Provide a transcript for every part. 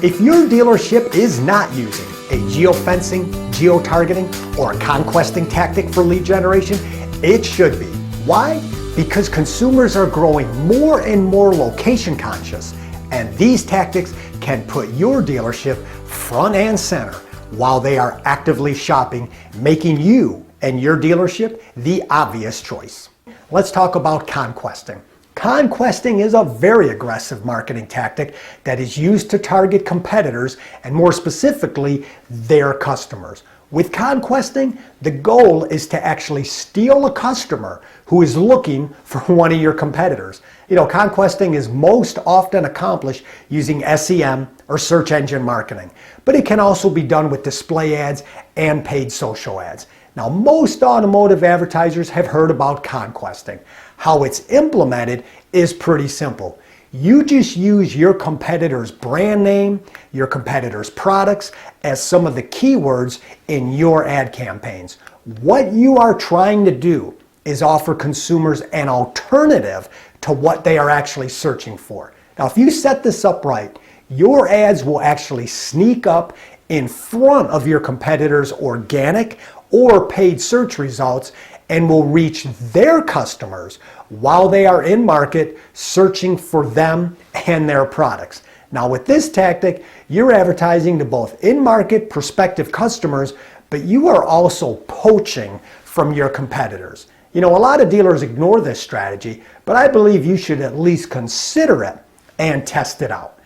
If your dealership is not using a geofencing, geo-targeting, or a conquesting tactic for lead generation, it should be. Why? Because consumers are growing more and more location conscious, and these tactics can put your dealership front and center while they are actively shopping, making you and your dealership the obvious choice. Let's talk about conquesting. Conquesting is a very aggressive marketing tactic that is used to target competitors and more specifically their customers. With conquesting, the goal is to actually steal a customer who is looking for one of your competitors. Conquesting is most often accomplished using SEM or search engine marketing, but it can also be done with display ads and paid social ads. Now, most automotive advertisers have heard about conquesting. How it's implemented is pretty simple. You just use your competitor's brand name, your competitor's products as some of the keywords in your ad campaigns. What you are trying to do is offer consumers an alternative to what they are actually searching for. Now, if you set this up right, your ads will actually sneak up in front of your competitors' organic or paid search results and will reach their customers while they are in market searching for them and their products. Now, with this tactic, you're advertising to both in-market prospective customers, but you are also poaching from your competitors. A lot of dealers ignore this strategy, but I believe you should at least consider it and test it out.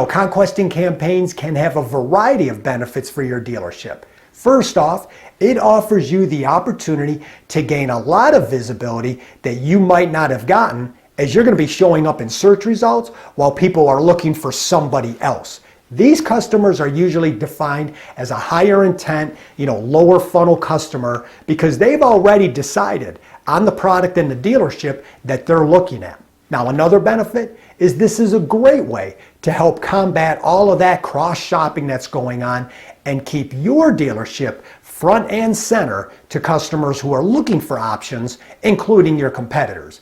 Conquesting campaigns can have a variety of benefits for your dealership. First off, it offers you the opportunity to gain a lot of visibility that you might not have gotten, as you're going to be showing up in search results while people are looking for somebody else. These customers are usually defined as a higher intent, lower funnel customer because they've already decided on the product in the dealership that they're looking at. Now, another benefit is this is a great way to help combat all of that cross-shopping that's going on and keep your dealership front and center to customers who are looking for options, including your competitors.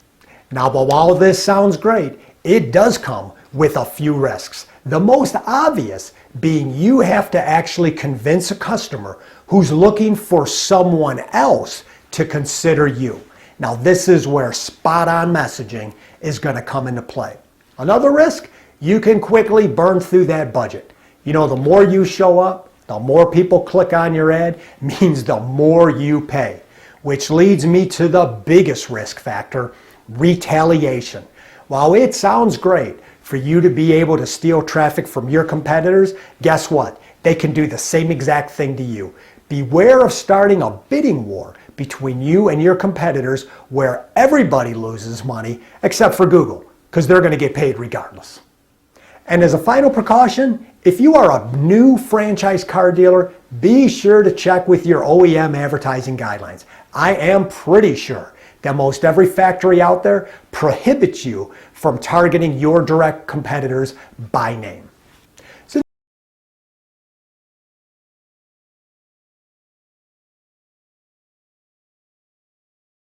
Now, while all of this sounds great, it does come with a few risks. The most obvious being you have to actually convince a customer who's looking for someone else to consider you. Now, this is where spot-on messaging is going to come into play. Another risk, you can quickly burn through that budget. The more you show up, the more people click on your ad, means the more you pay. Which leads me to the biggest risk factor, retaliation. While it sounds great for you to be able to steal traffic from your competitors, guess what? They can do the same exact thing to you. Beware of starting a bidding war between you and your competitors where everybody loses money except for Google, because they're going to get paid regardless. And as a final precaution, if you are a new franchise car dealer, be sure to check with your OEM advertising guidelines. I am pretty sure that most every factory out there prohibits you from targeting your direct competitors by name.